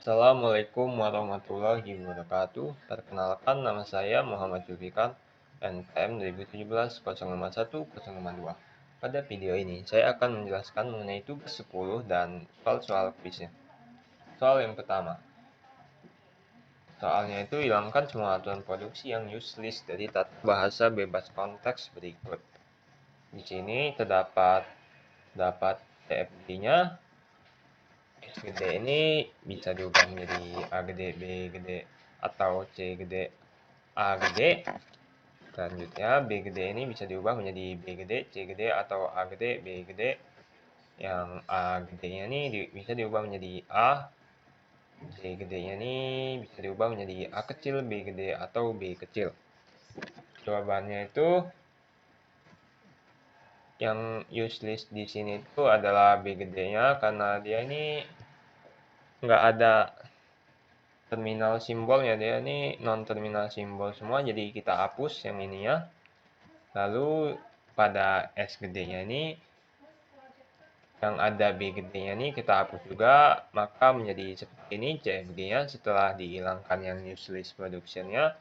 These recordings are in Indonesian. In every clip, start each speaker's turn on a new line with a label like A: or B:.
A: Assalamualaikum warahmatullahi wabarakatuh. Perkenalkan, nama saya Muhammad Jufikan, NPM 2017-051-052. Pada video ini, saya akan menjelaskan mengenai tugas 10 dan soal-soal kuisnya. Soal yang pertama. Soalnya itu hilangkan semua aturan produksi yang useless dari tata bahasa bebas konteks berikut. Di sini terdapat CFD-nya. X gede ini bisa diubah menjadi A gede, B gede, atau C gede, A gede. Selanjutnya, B gede ini bisa diubah menjadi B gede, C gede, atau A gede, B gede. Yang A gedenya ini bisa diubah menjadi A. C gedenya ini bisa diubah menjadi A kecil, B gede, atau B kecil. Jawabannya itu yang useless di sini itu adalah B gedenya karena dia ini nggak ada terminal simbolnya, dia ini non terminal simbol semua, jadi kita hapus yang ininya. Lalu pada S gedenya ini yang ada B gedenya ini kita hapus juga, maka menjadi seperti ini CFG-nya setelah dihilangkan yang useless productionnya.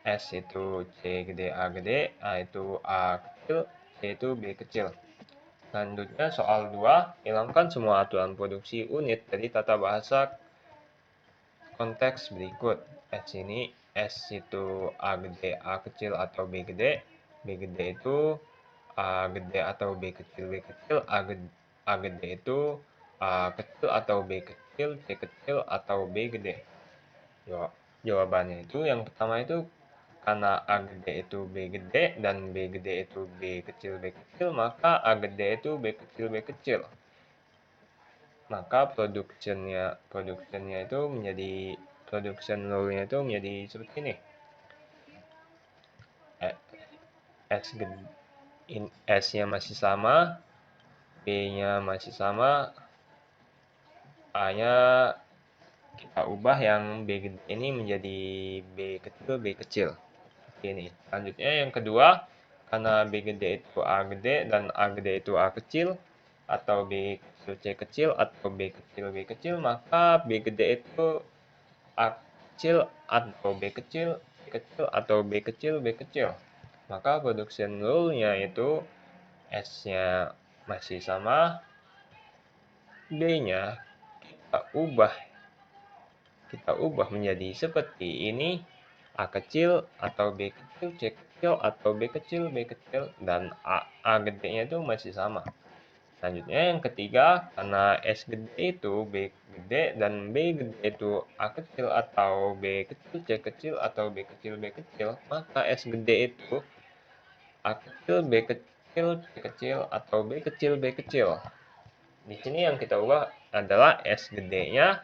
A: S itu C gede, A gede, A itu A kecil, C itu B kecil. Selanjutnya soal 2, hilangkan semua aturan produksi unit dari tata bahasa konteks berikut. S itu A gede, A kecil, atau B gede. B gede itu A gede atau B kecil, B kecil. A gede itu A kecil atau B kecil, C kecil atau B gede. Jawabannya itu yang pertama itu karena A gede itu B gede dan B gede itu B kecil, B kecil, maka A gede itu B kecil, B kecil. Maka productionnya itu menjadi production rule-nya itu menjadi seperti ini. S-nya masih sama, B-nya masih sama, A-nya kita ubah yang B gede ini menjadi B kecil, B kecil. Seperti ini. Selanjutnya yang kedua, karena B gede itu A gede dan A gede itu A kecil, atau B kecil C kecil, atau B kecil B kecil, maka B gede itu A kecil atau B kecil, C kecil atau B kecil, B kecil. Maka production rule-nya itu S-nya masih sama, B-nya kita ubah menjadi seperti ini, A kecil atau B kecil, C kecil atau B kecil, B kecil, dan A gedenya itu masih sama. Selanjutnya yang ketiga, karena S gede itu B gede dan B gede itu A kecil atau B kecil, C kecil atau B kecil, B kecil, maka S gede itu A kecil, B kecil, C kecil atau B kecil, B kecil. Di sini yang kita ubah adalah S gedenya.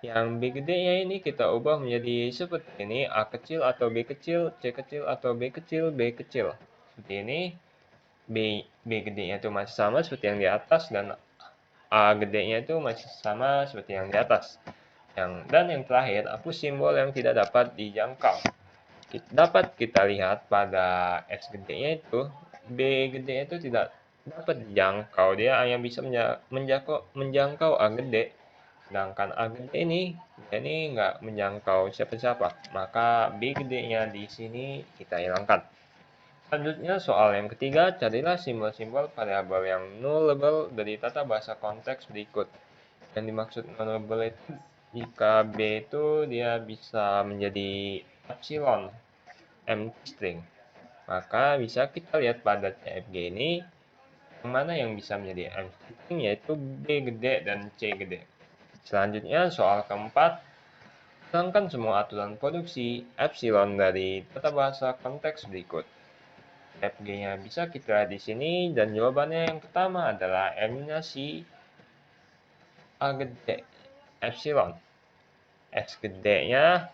A: Yang B gedenya ini kita ubah menjadi seperti ini, A kecil atau B kecil, C kecil atau B kecil, B kecil. Seperti ini. B gedenya itu masih sama seperti yang di atas dan A gedenya itu masih sama seperti yang di atas. Dan yang terakhir, hapus simbol yang tidak dapat dijangkau. Dapat kita lihat pada S gedenya itu, B gedenya itu tidak dapat dijangkau. Dia hanya bisa menjangkau A gede. Sedangkan A gede ini nggak menjangkau siapa-siapa. Maka B gedenya di sini kita hilangkan. Selanjutnya soal yang ketiga, carilah simbol-simbol variabel yang nullable dari tata bahasa konteks berikut. Yang dimaksud nullable itu jika B itu dia bisa menjadi epsilon empty string. Maka bisa kita lihat pada CFG ini yang mana yang bisa menjadi empty string, yaitu B gede dan C gede. Selanjutnya soal keempat, hilangkan semua aturan produksi epsilon dari tata bahasa konteks berikut. CFG-nya bisa kita lihat di sini, dan jawabannya yang pertama adalah eliminasi A gede epsilon. S gede-nya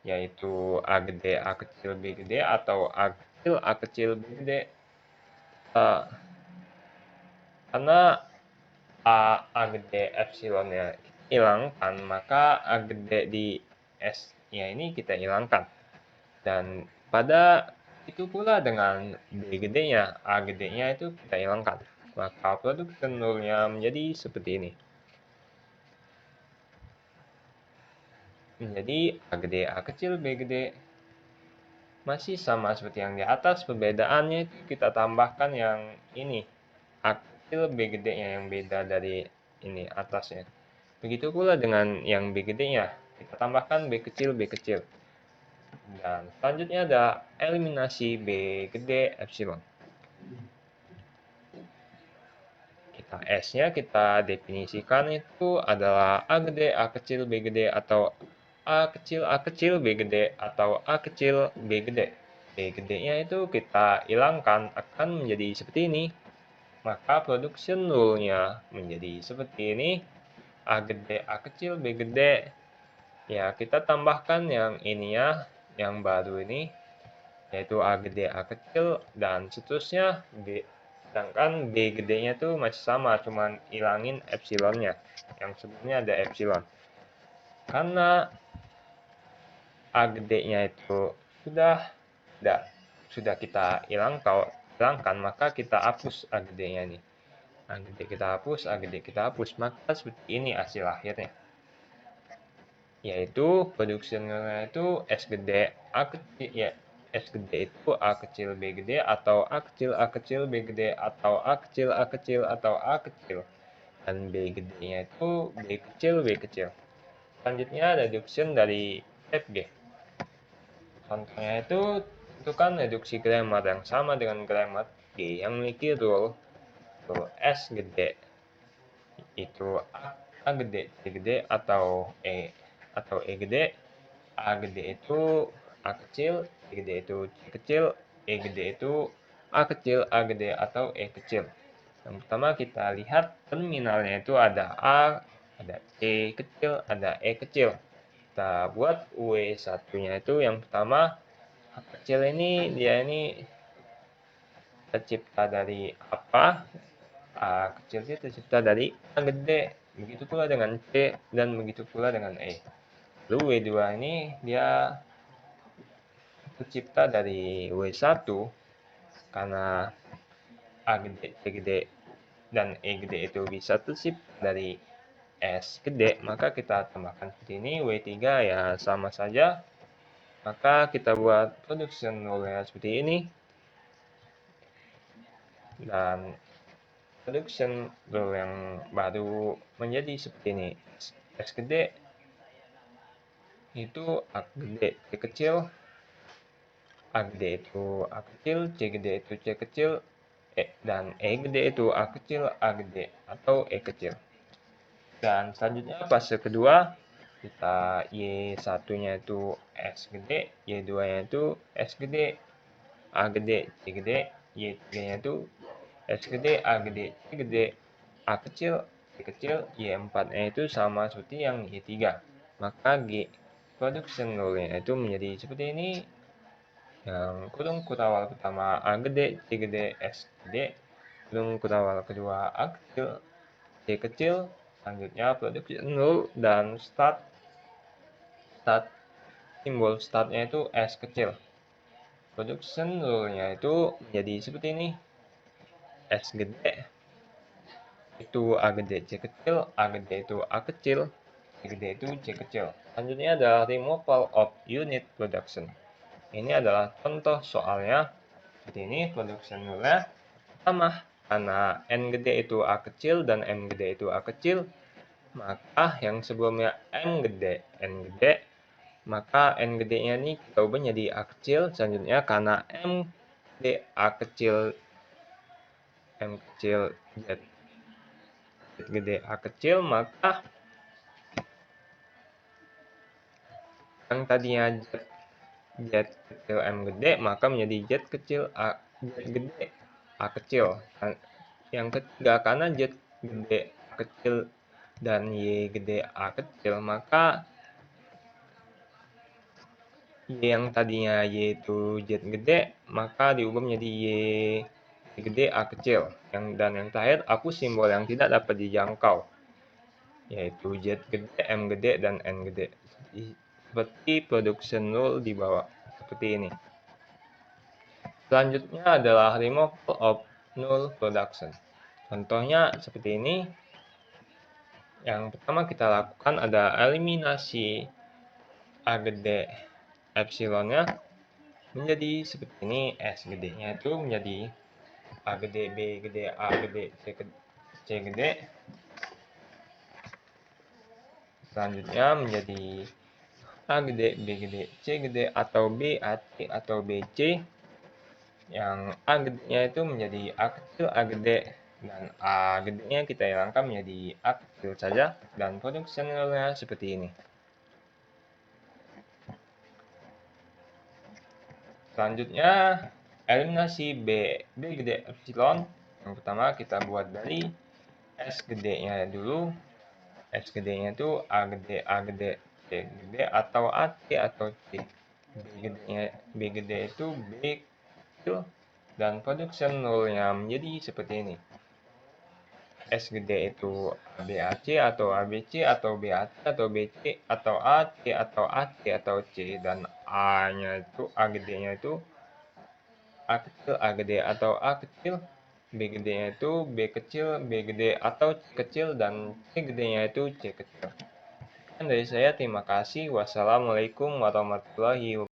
A: yaitu A gede, A kecil, B gede, atau A kecil, A kecil, B gede. Karena A gede epsilonnya hilangkan, maka A gede di S-nya ini kita hilangkan. Dan pada itu pula dengan B gedenya, A gedenya itu kita hilangkan. Maka produk tenurnya menjadi seperti ini. menjadi A gede, A kecil, B gede. Masih sama seperti yang di atas, perbedaannya itu kita tambahkan yang ini, A kecil, B gedenya yang beda dari ini atasnya. Begitu pula dengan yang B gedenya, kita tambahkan B kecil, B kecil. Dan selanjutnya ada eliminasi B gede epsilon. Kita S-nya kita definisikan itu adalah A gede, A kecil, B gede, atau A kecil, B gede, atau A kecil, B gede. B gedenya itu kita hilangkan akan menjadi seperti ini. Maka production rule-nya menjadi seperti ini. A gede, A kecil, B gede. Ya, kita tambahkan yang ini ya, yang baru ini, yaitu A gede, A kecil, dan seterusnya. Sedangkan B gedenya itu masih sama, cuman hilangin epsilonnya. Yang sebelumnya ada epsilon. Karena A gedenya itu sudah kita hilangkan, maka kita hapus A gedenya ini. A gede kita hapus, A gede kita hapus, maka seperti ini hasil akhirnya. Yaitu produksinya itu S gede, A kecil, ya S gede itu A kecil, B gede, atau A kecil, A kecil, B gede, atau A kecil, A kecil, atau A kecil. Dan B gedenya itu B kecil, B kecil. Selanjutnya reduction dari FG. Contohnya itu tentukan reduksi grammar yang sama dengan grammar G yang memiliki rule S gede itu A gede, C gede, atau E gede. A gede itu A kecil, C gede itu C kecil, E gede itu A kecil, A gede, atau E kecil. Yang pertama kita lihat terminalnya itu ada A, ada C kecil, ada E kecil. Kita buat W1-nya itu yang pertama, A kecil ini dia ini tercipta dari apa? A kecil itu tercipta dari A gede. Begitu pula dengan C dan begitu pula dengan E. Lalu W2 ini dia tercipta dari W1 karena A gede, C gede, dan E gede itu bisa tercipta dari S gede, maka kita tambahkan seperti ini. W3 ya sama saja, maka kita buat production rule-nya seperti ini. Dan production rule yang baru menjadi seperti ini. S gede itu A gede, C kecil, A gede itu A kecil, C gede itu C kecil, dan E gede itu A kecil, A gede, atau E kecil. Dan selanjutnya fase kedua, kita Y1-nya itu S gede, Y2-nya itu S gede, A gede, C gede, Y3-nya itu S gede, A gede, C gede, A kecil, C kecil, Y4-nya itu sama seperti yang Y3. Maka G production rule-nya itu menjadi seperti ini. Yang kurung kurawal pertama A gede, C gede, S gede. Kurung kurawal kedua A kecil, C kecil. Selanjutnya production rule dan start simbol startnya itu S kecil. Production rule-nya itu menjadi seperti ini. S gede itu A gede, C kecil, A gede itu A kecil, C gede itu C kecil. Selanjutnya adalah removal of unit production. Ini adalah contoh soalnya. Seperti ini production rule-nya. Pertama, karena N gede itu A kecil dan M gede itu A kecil, maka yang sebelumnya M gede, N gede, maka N gedenya ini kita ubah jadi A kecil. Selanjutnya karena M gede, A kecil, M kecil, Z gede, A kecil, maka yang tadinya Z kecil M gede, maka menjadi Z kecil Z gede A kecil. Yang ketiga, karena Z gede A kecil dan Y gede A kecil, maka Y yang tadinya Y itu Z gede, maka diubah menjadi Y gede A kecil. Dan yang terakhir, hapus simbol yang tidak dapat dijangkau, yaitu Z gede, M gede, dan N gede. Seperti production rule di bawah, seperti ini. Selanjutnya adalah removal of null production. Contohnya seperti ini. Yang pertama kita lakukan ada eliminasi A gede epsilonnya menjadi seperti ini. S gedenya itu menjadi A gede, B gede, A gede, C gede. Selanjutnya menjadi A gede, B gede, C gede, atau B AC atau BC. Yang A gedenya itu menjadi A kecil, A gede, dan A gedenya kita hilangkan menjadi A kecil saja, dan produksi nolnya seperti ini. Selanjutnya eliminasi B gede epsilon. Yang pertama kita buat dari S gedenya dulu. S gedenya itu A gede, C gede, atau AC atau C. B gede itu B kecil, dan production nolnya menjadi seperti ini. S gede itu ABAC atau ABC atau BAC atau BC atau AC atau AC atau C, dan A-nya itu A gedenya itu A kecil, A gede atau A kecil. B gedenya itu B kecil, B gede atau C kecil, dan C gedenya itu C kecil. Dan dari saya terima kasih. Wassalamualaikum warahmatullahi wabarakatuh.